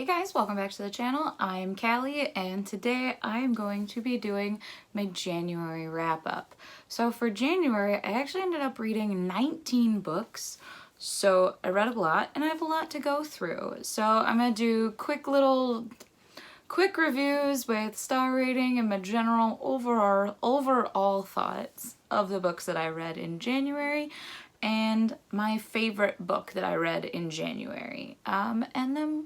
guys, welcome back to the channel. I'm Callie and today I'm going to be doing my January wrap up. So for January, I actually ended up reading 19 books. So I read a lot and I have a lot to go through. So I'm gonna do quick reviews with star rating and my general overall thoughts of the books that I read in January and my favorite book that I read in January. And then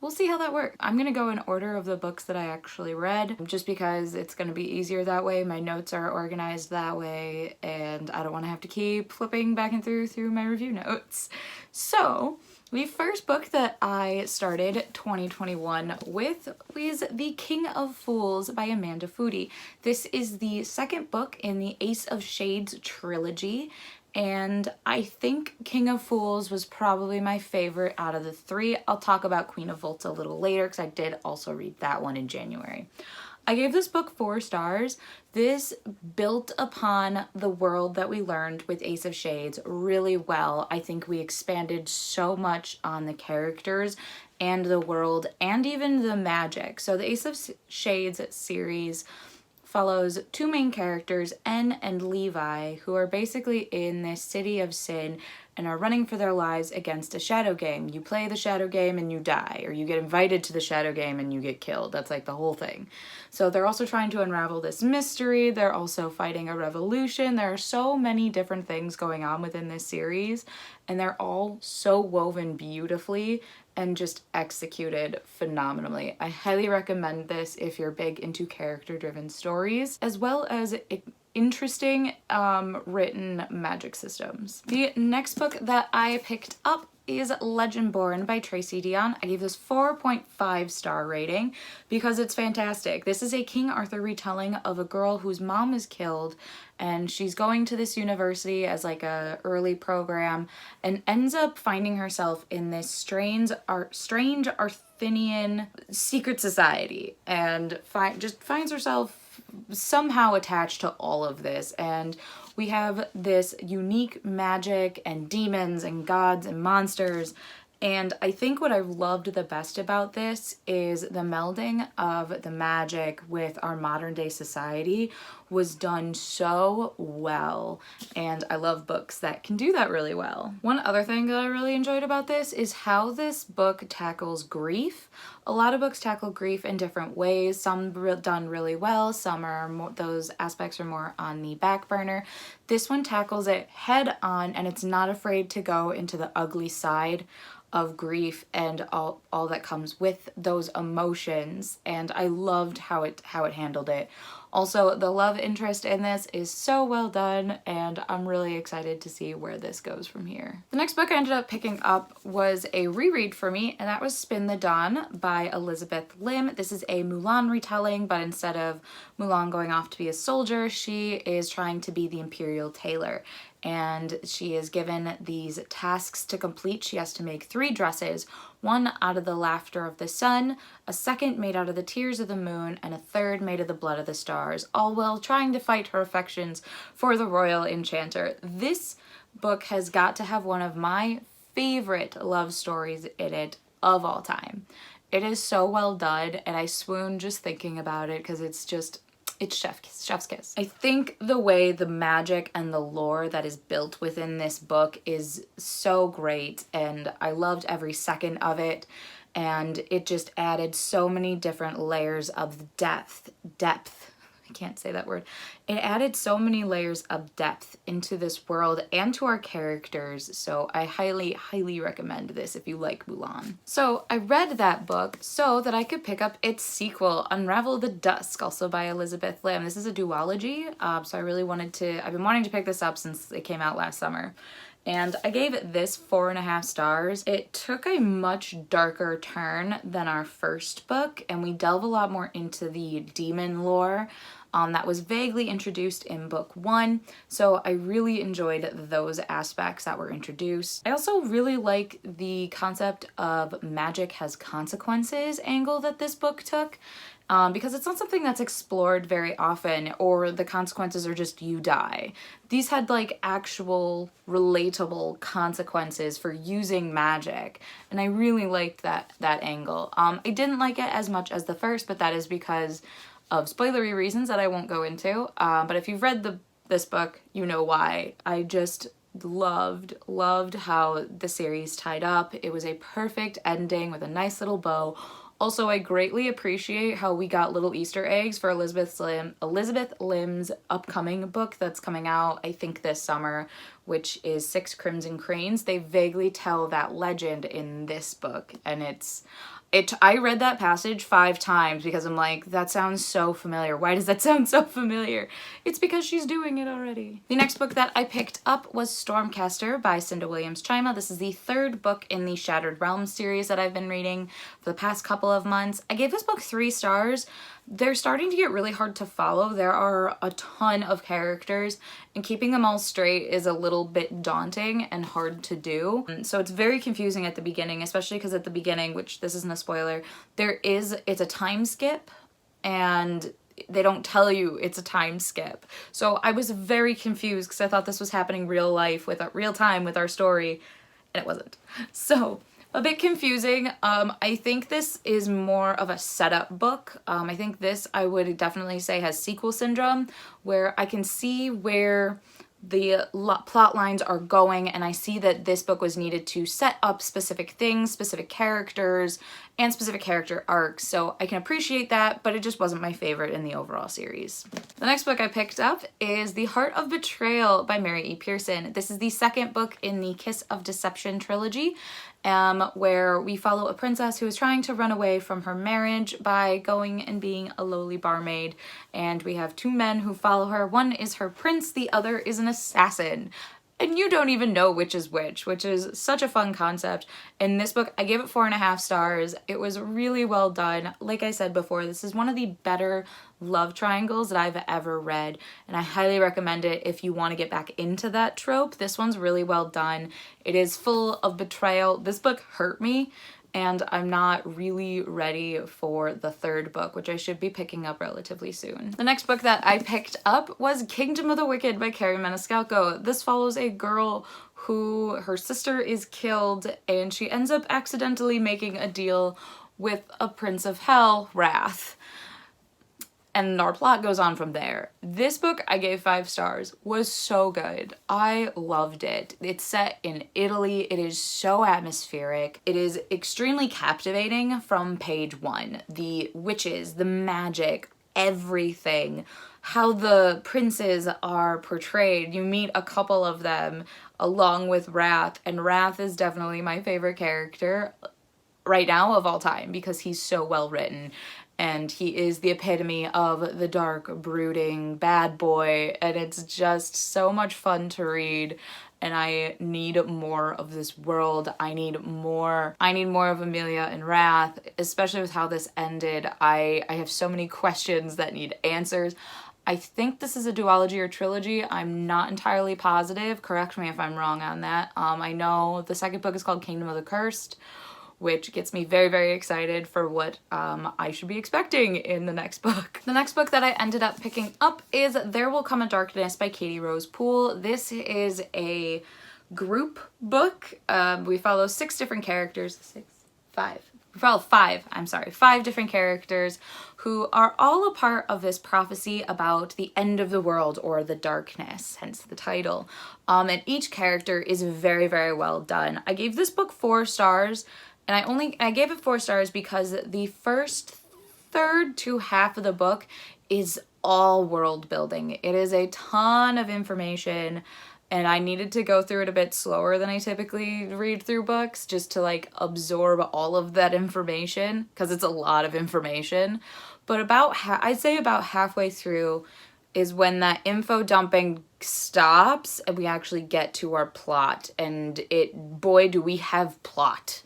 we'll see how that works. I'm gonna go in order of the books that I actually read just because it's gonna be easier that way. My notes are organized that way and I don't want to have to keep flipping back and through my review notes. So the first book that I started 2021 with was The King of Fools by Amanda Foody. This is the second book in the Ace of Shades trilogy. And I think King of Fools was probably my favorite out of the three. I'll talk about Queen of Volta a little later because I did also read that one in January. I gave this book 4 stars. This built upon the world that we learned with Ace of Shades really well. I think we expanded so much on the characters and the world and even the magic. So the Ace of Shades series follows 2 main characters, Elle and Levi, who are basically in this city of sin and are running for their lives against a shadow game. You play the shadow game and you die, or you get invited to the shadow game and you get killed. That's like the whole thing. So they're also trying to unravel this mystery. They're also fighting a revolution. There are so many different things going on within this series, and they're all so woven beautifully and just executed phenomenally. I highly recommend this if you're big into character-driven stories, as well as interesting written magic systems. The next book that I picked up is Legendborn by Tracy Deon. I gave this 4.5 star rating because it's fantastic. This is a King Arthur retelling of a girl whose mom is killed and she's going to this university as like a early program and ends up finding herself in this strange Arthurian secret society and just finds herself somehow attached to all of this. And we have this unique magic and demons and gods and monsters. And I think what I've loved the best about this is the melding of the magic with our modern day society was done so well. And I love books that can do that really well. One other thing that I really enjoyed about this is how this book tackles grief. A lot of books tackle grief in different ways. Some done really well, some are more, those aspects are more on the back burner. This one tackles it head on and it's not afraid to go into the ugly side of grief and all that comes with those emotions, and I loved how it handled it. Also, the love interest in this is so well done and I'm really excited to see where this goes from here. The next book I ended up picking up was a reread for me, and that was Spin the Dawn by Elizabeth Lim. This is a Mulan retelling, but instead of Mulan going off to be a soldier, she is trying to be the imperial tailor. And she is given these tasks to complete. She has to make 3 dresses, one out of the laughter of the sun, a second made out of the tears of the moon, and a third made of the blood of the stars, all while trying to fight her affections for the royal enchanter. This book has got to have one of my favorite love stories in it of all time. It is so well done, and I swoon just thinking about it because it's chef's kiss. I think the way the magic and the lore that is built within this book is so great, and I loved every second of it, and it just added so many different layers of depth. I can't say that word. It added so many layers of depth into this world and to our characters, so I highly recommend this if you like Mulan. So I read that book so that I could pick up its sequel, Unravel the Dusk, also by Elizabeth Lim. This is a duology, so I really I've been wanting to pick this up since it came out last summer. And I gave it this 4.5 stars. It took a much darker turn than our first book, and we delve a lot more into the demon lore. that was vaguely introduced in book 1. So I really enjoyed those aspects that were introduced. I also really like the concept of magic has consequences angle that this book took. Because it's not something that's explored very often, or the consequences are just you die. These had like actual relatable consequences for using magic, and I really liked that angle. I didn't like it as much as the first, but that is because of spoilery reasons that I won't go into. But if you've read this book, you know why. I just loved how the series tied up. It was a perfect ending with a nice little bow. Also, I greatly appreciate how we got little Easter eggs for Elizabeth Lim's upcoming book that's coming out, I think, this summer, which is 6 Crimson Cranes. They vaguely tell that legend in this book, and I read that passage 5 times because I'm like, that sounds so familiar. Why does that sound so familiar? It's because she's doing it already. The next book that I picked up was Stormcaster by Cinda Williams-Chima. This is the 3rd book in the Shattered Realms series that I've been reading for the past couple of months. I gave this book 3 stars. They're starting to get really hard to follow. There are a ton of characters, and keeping them all straight is a little bit daunting and hard to do. So it's very confusing at the beginning, especially because at the beginning, which this isn't a spoiler, it's a time skip, and they don't tell you it's a time skip. So I was very confused because I thought this was happening real time with our story, and it wasn't. So a bit confusing. I think this is more of a setup book. I think this, I would definitely say, has sequel syndrome, where I can see where the plot lines are going, and I see that this book was needed to set up specific things, specific characters, and specific character arcs, so I can appreciate that, but it just wasn't my favorite in the overall series. The next book I picked up is The Heart of Betrayal by Mary E. Pearson. This is the 2nd book in the Kiss of Deception trilogy, where we follow a princess who is trying to run away from her marriage by going and being a lowly barmaid, and we have 2 men who follow her. One is her prince, the other is an assassin. And you don't even know which is which is such a fun concept. In this book, I gave it 4.5 stars. It was really well done. Like I said before, this is one of the better love triangles that I've ever read, and I highly recommend it if you want to get back into that trope. This one's really well done. It is full of betrayal. This book hurt me, and I'm not really ready for the 3rd book, which I should be picking up relatively soon. The next book that I picked up was Kingdom of the Wicked by Kerri Maniscalco. This follows a girl who, her sister is killed, and she ends up accidentally making a deal with a prince of hell, Wrath. And our plot goes on from there. This book I gave 5 stars, was so good. I loved it. It's set in Italy. It is so atmospheric. It is extremely captivating from page 1. The witches, the magic, everything. How the princes are portrayed. You meet a couple of them along with Wrath, and Wrath is definitely my favorite character right now of all time because he's so well written. And he is the epitome of the dark, brooding bad boy, and it's just so much fun to read, and I need more of this world. I need more of Emilia and Wrath, especially with how this ended. I have so many questions that need answers. I think this is a duology or trilogy. I'm not entirely positive. Correct me if I'm wrong on that. I know the 2nd book is called Kingdom of the Cursed, which gets me very, very excited for what I should be expecting in the next book. The next book that I ended up picking up is There Will Come a Darkness by Katy Rose Poole. This is a group book. We follow 5 different characters. We follow 5 different characters who are all a part of this prophecy about the end of the world, or the darkness, hence the title. And each character is very, very well done. I gave this book 4 stars, and I gave it 4 stars because the first third to half of the book is all world building. It is a ton of information, and I needed to go through it a bit slower than I typically read through books just to like absorb all of that information, because it's a lot of information. But I'd say about halfway through is when that info dumping stops and we actually get to our plot, and boy do we have plot.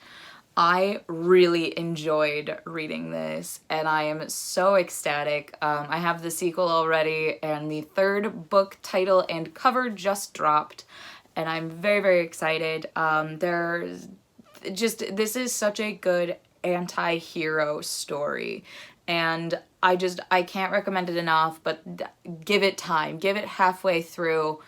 I really enjoyed reading this, and I am so ecstatic. I have the sequel already, and the third book title and cover just dropped, and I'm very, very excited. This is such a good anti-hero story, and I can't recommend it enough, but give it time. Give it halfway through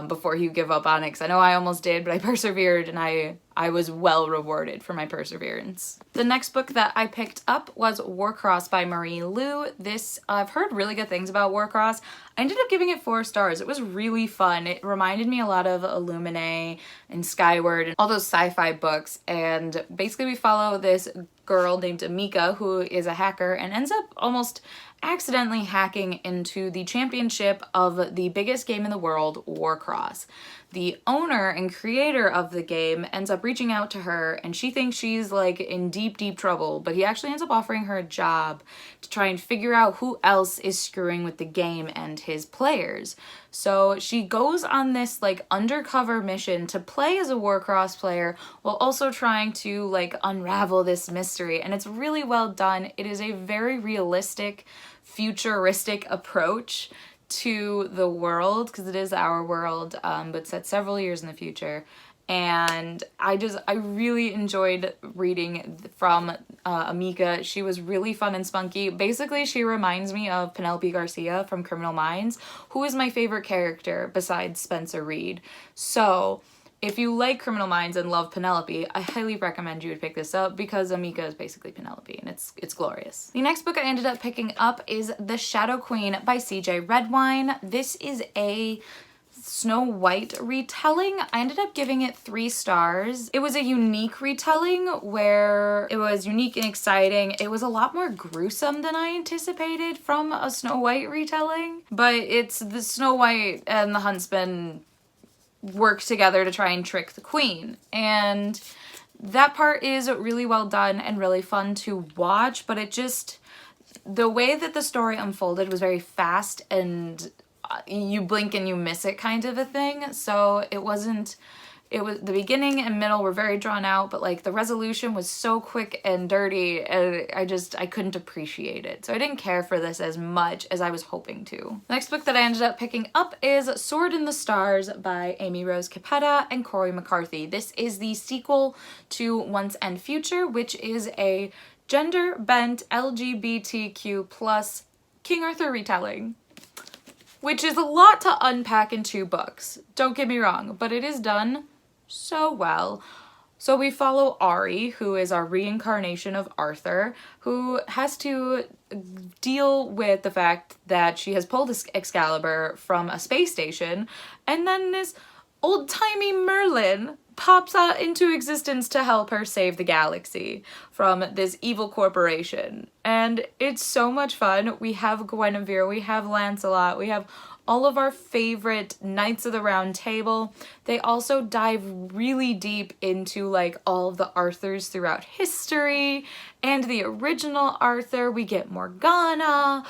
before you give up on it, because I know I almost did, but I persevered, and I was well rewarded for my perseverance. The next book that I picked up was Warcross by Marie Lu. This, I've heard really good things about Warcross. I ended up giving it 4 stars. It was really fun. It reminded me a lot of Illuminae and Skyward and all those sci-fi books, and basically we follow this girl named Amika who is a hacker and ends up almost accidentally hacking into the championship of the biggest game in the world, Warcross. The owner and creator of the game ends up reaching out to her, and she thinks she's like in deep, deep trouble, but he actually ends up offering her a job to try and figure out who else is screwing with the game and his players. So she goes on this like undercover mission to play as a Warcross player while also trying to like unravel this mystery, and it's really well done. It is a very realistic, futuristic approach to the world, because it is our world, but set several years in the future. And I really enjoyed reading from Amika. She was really fun and spunky. Basically, she reminds me of Penelope Garcia from Criminal Minds, who is my favorite character besides Spencer Reed. So if you like Criminal Minds and love Penelope, I highly recommend you would pick this up, because Amika is basically Penelope, and it's glorious. The next book I ended up picking up is The Shadow Queen by CJ Redwine. This is a Snow White retelling. I ended up giving it 3 stars. It was a unique retelling where it was unique and exciting. It was a lot more gruesome than I anticipated from a Snow White retelling, but it's the Snow White and the Huntsman work together to try and trick the queen, and that part is really well done and really fun to watch, but the way that the story unfolded was very fast, and you blink and you miss it kind of a thing. So it was the beginning and middle were very drawn out, but like the resolution was so quick and dirty, and I couldn't appreciate it. So I didn't care for this as much as I was hoping to. The next book that I ended up picking up is Sword in the Stars by Amy Rose Capetta and Cori McCarthy. This is the sequel to Once and Future, which is a gender-bent LGBTQ plus King Arthur retelling, which is a lot to unpack in 2 books. Don't get me wrong, but it is done so well. So we follow Ari, who is our reincarnation of Arthur, who has to deal with the fact that she has pulled Excalibur from a space station, and then this old-timey Merlin pops out into existence to help her save the galaxy from this evil corporation. And it's so much fun. We have Guinevere, we have Lancelot, we have all of our favorite Knights of the Round Table. They also dive really deep into like all of the Arthurs throughout history and the original Arthur. We get Morgana.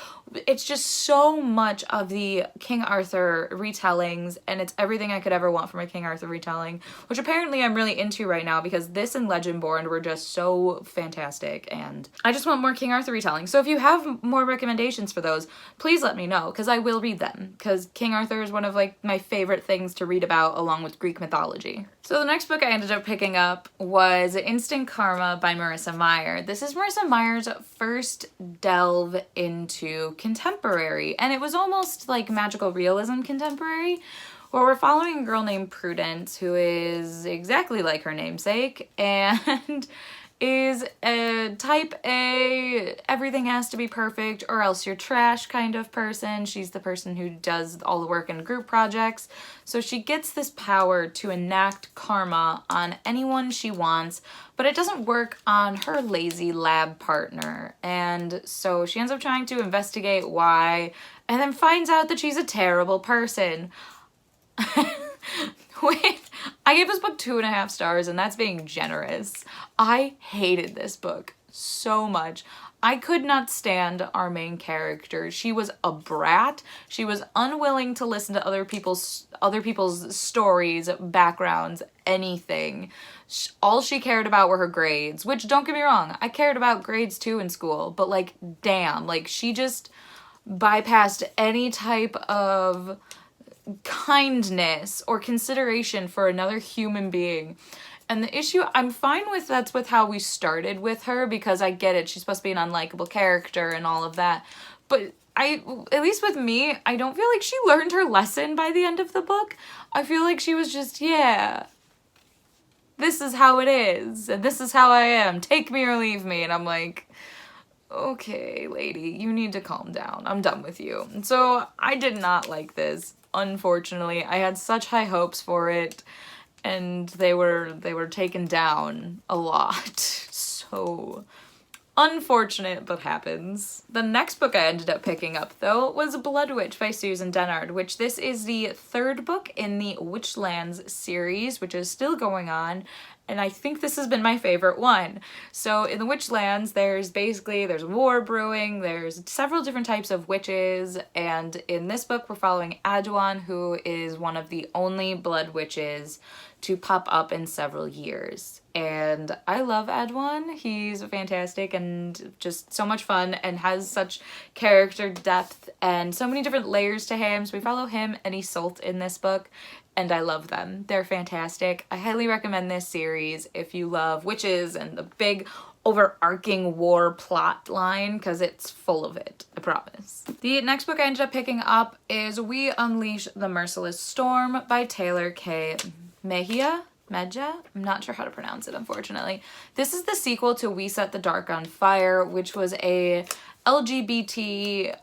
It's just so much of the King Arthur retellings, and it's everything I could ever want from a King Arthur retelling, which apparently I'm really into right now, because this and Legendborn were just so fantastic, and I just want more King Arthur retelling. So if you have more recommendations for those, please let me know, because I will read them, because King Arthur is one of like my favorite things to read about along with Greek mythology. So the next book I ended up picking up was Instant Karma by Marissa Meyer. This is Marissa Meyer's first delve into contemporary, and it was almost like magical realism contemporary, where we're following a girl named Prudence, who is exactly like her namesake, and is a type A, everything has to be perfect or else you're trash kind of person. She's the person who does all the work in group projects. So she gets this power to enact karma on anyone she wants, but it doesn't work on her lazy lab partner. And so she ends up trying to investigate why, and then finds out that she's a terrible person. Wait, I gave this book 2.5 stars, and that's being generous. I hated this book so much. I could not stand our main character. She was a brat. She was unwilling to listen to other people's stories, backgrounds, anything. All she cared about were her grades, which, don't get me wrong, I cared about grades too in school, but like, damn, like, she just bypassed any type of kindness or consideration for another human being. And the issue, I'm fine with that's with how we started with her, because I get it, she's supposed to be an unlikable character and all of that, but at least with me, I don't feel like she learned her lesson by the end of the book. I feel like she was just, yeah, this is how it is, and this is how I am, take me or leave me. And I'm like, okay, lady, you need to calm down. I'm done with you. And so I did not like this, unfortunately. I had such high hopes for it, and they were taken down a lot. So unfortunate, but happens. The next book I ended up picking up, though, was Bloodwitch by Susan Dennard, which this is the third book in the Witchlands series, which is still going on, and I think this has been my favorite one. So in the Witchlands, there's war brewing, there's several different types of witches, and in this book we're following Addie, who is one of the only blood witches to pop up in several years. And I love Edwin. He's fantastic and just so much fun and has such character depth and so many different layers to him. So we follow him and Isolde in this book, and I love them. They're fantastic. I highly recommend this series if you love witches and the big overarching war plot line, because it's full of it, I promise. The next book I ended up picking up is We Unleash the Merciless Storm by Taylor K. Mejia? I'm not sure how to pronounce it, unfortunately. This is the sequel to We Set the Dark on Fire, which was a LGBT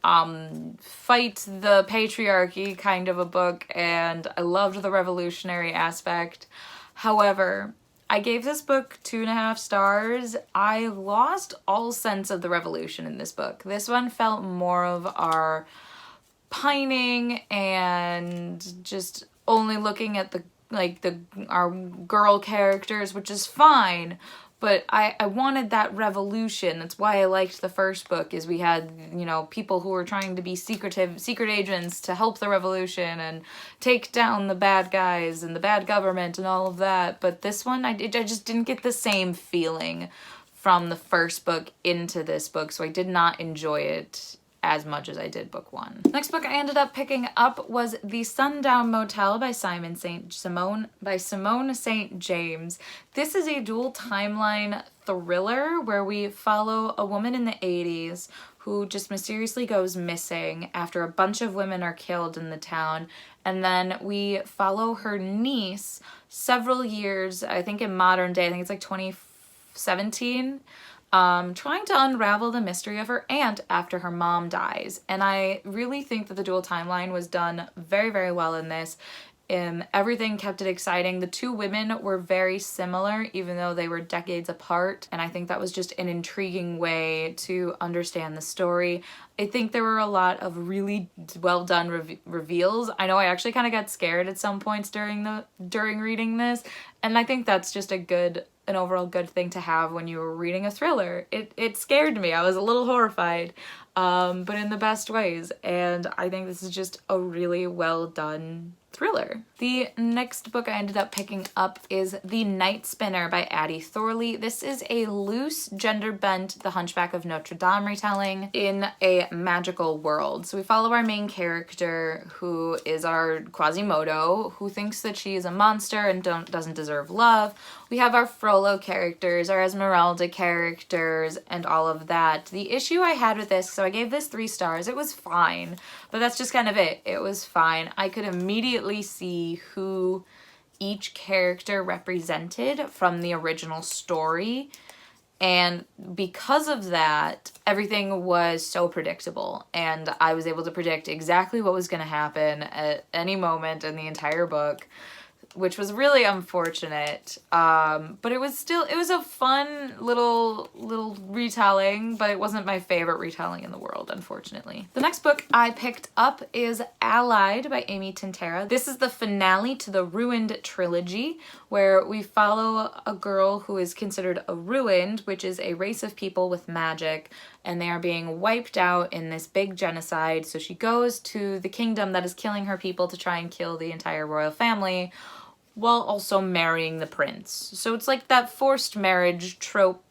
fight the patriarchy kind of a book, and I loved the revolutionary aspect. However, I gave this book 2.5 stars. I lost all sense of the revolution in this book. This one felt more of our pining and just only looking at our girl characters, which is fine, but I wanted that revolution. That's why I liked the first book, is we had, you know, people who were trying to be secret agents to help the revolution and take down the bad guys and the bad government and all of that. But this one, I just didn't get the same feeling from the first book into this book, so I did not enjoy it as much as I did book one. Next book I ended up picking up was The Sundown Motel by Simone St. James. This is a dual timeline thriller where we follow a woman in the 80s who just mysteriously goes missing after a bunch of women are killed in the town, and then we follow her niece several years, I think in modern day, I think it's like 2017, trying to unravel the mystery of her aunt after her mom dies. And I really think that the dual timeline was done very, very well in this. Everything kept it exciting. The two women were very similar, even though they were decades apart, and I think that was just an intriguing way to understand the story. I think there were a lot of really well done reveals. I know I actually kind of got scared at some points during reading this, and I think that's just an overall good thing to have when you were reading a thriller. It scared me. I was a little horrified, but in the best ways, and I think this is just a really well done thriller. The next book I ended up picking up is The Night Spinner by Addie Thorley. This is a loose, gender-bent The Hunchback of Notre Dame retelling in a magical world. So we follow our main character, who is our Quasimodo, who thinks that she is a monster and doesn't deserve love. We have our Frollo characters, our Esmeralda characters, and all of that. The issue I had with this, so I gave this 3 stars. It was fine, but that's just kind of it. It was fine. I could immediately see who each character represented from the original story, and because of that, everything was so predictable, and I was able to predict exactly what was going to happen at any moment in the entire book, which was really unfortunate. But it was a fun little retelling, but it wasn't my favorite retelling in the world, unfortunately. The next book I picked up is Allied by Amy Tintera. This is the finale to the Ruined trilogy, where we follow a girl who is considered a Ruined, which is a race of people with magic, and they are being wiped out in this big genocide. So she goes to the kingdom that is killing her people to try and kill the entire royal family, while also marrying the prince. So it's like that forced marriage trope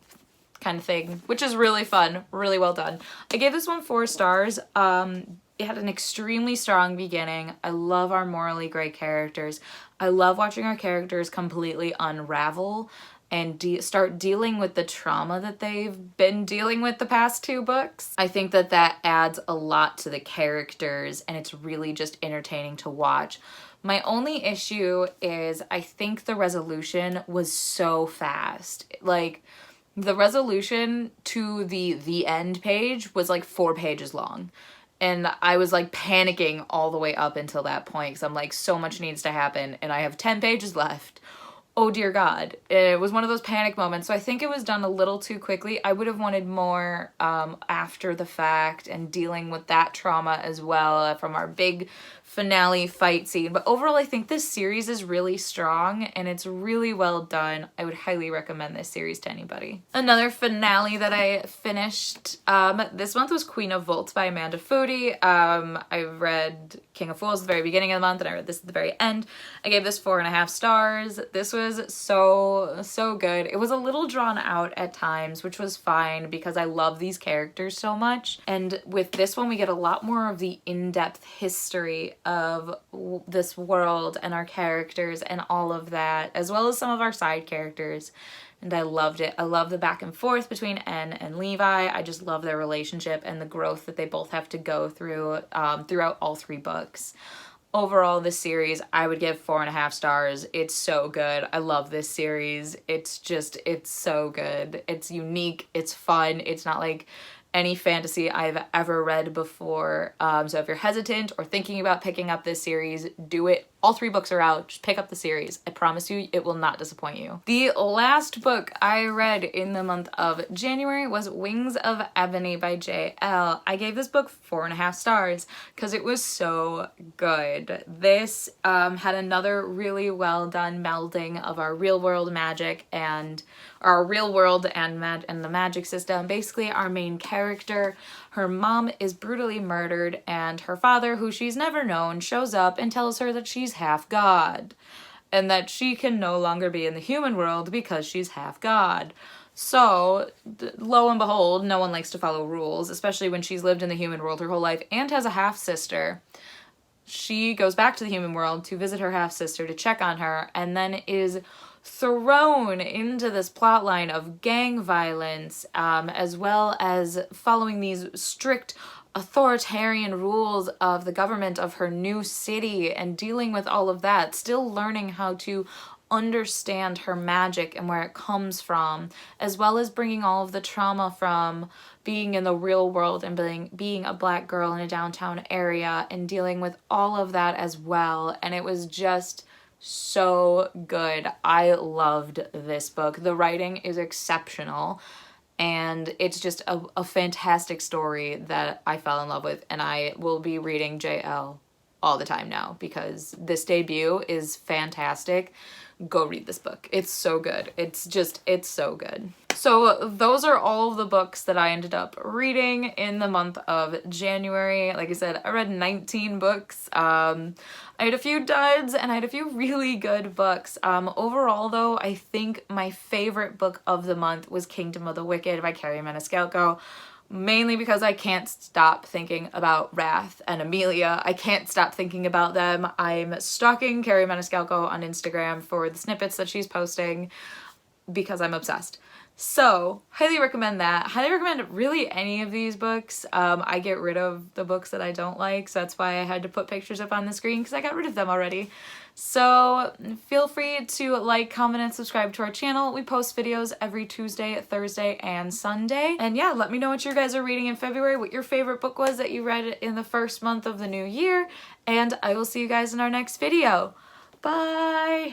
kind of thing, which is really fun, really well done. I gave this one 4 stars. It had an extremely strong beginning. I love our morally gray characters. I love watching our characters completely unravel and start dealing with the trauma that they've been dealing with the past 2 books. I think that that adds a lot to the characters, and it's really just entertaining to watch. My only issue is I think the resolution was so fast. Like, the resolution to the end page was like 4 pages long. And I was like panicking all the way up until that point because I'm like, so much needs to happen and I have 10 pages left. Oh dear God. It was one of those panic moments. So I think it was done a little too quickly. I would have wanted more after the fact and dealing with that trauma as well from our big finale fight scene. But overall, I think this series is really strong and it's really well done. I would highly recommend this series to anybody. Another finale that I finished this month was Queen of Volts by Amanda Foody. I read King of Fools at the very beginning of the month and I read this at the very end. I gave this 4.5 stars. This was so good. It was a little drawn out at times, which was fine because I love these characters so much. And with this one, we get a lot more of the in-depth history of this world and our characters and all of that, as well as some of our side characters. And I loved it. I love the back and forth between Anne and Levi. I just love their relationship and the growth that they both have to go through throughout all 3 books. Overall, this series, I would give 4.5 stars. It's so good. I love this series. It's so good. It's unique. It's fun. It's not like any fantasy I've ever read before. So if you're hesitant or thinking about picking up this series, do it. All 3 books are out. Just pick up the series. I promise you, it will not disappoint you. The last book I read in the month of January was Wings of Ebony by Elle. I gave this book 4.5 stars because it was so good. This had another really well done melding of our real world magic and our real world and the magic system. Basically, our main character, her mom is brutally murdered and her father, who she's never known, shows up and tells her that she's half god and that she can no longer be in the human world because she's half god. So, lo and behold, no one likes to follow rules, especially when she's lived in the human world her whole life and has a half-sister. She goes back to the human world to visit her half-sister to check on her and then is thrown into this plotline of gang violence, as well as following these strict authoritarian rules of the government of her new city and dealing with all of that, still learning how to understand her magic and where it comes from, as well as bringing all of the trauma from being in the real world and being a Black girl in a downtown area and dealing with all of that as well. And it was just so good. I loved this book. The writing is exceptional and it's just a fantastic story that I fell in love with, and I will be reading JL all the time now because this debut is fantastic. Go read this book. It's so good. It's so good. So those are all of the books that I ended up reading in the month of January. Like I said, I read 19 books. I had a few duds and I had a few really good books. Overall though, I think my favorite book of the month was Kingdom of the Wicked by Kerri Maniscalco. Mainly because I can't stop thinking about Wrath and Amelia. I can't stop thinking about them. I'm stalking Kerri Maniscalco on Instagram for the snippets that she's posting because I'm obsessed. So, highly recommend that. Highly recommend really any of these books. I get rid of the books that I don't like, so that's why I had to put pictures up on the screen because I got rid of them already. So, feel free to like, comment, and subscribe to our channel. We post videos every Tuesday, Thursday, and Sunday. And yeah, let me know what you guys are reading in February, what your favorite book was that you read in the first month of the new year, and I will see you guys in our next video. Bye!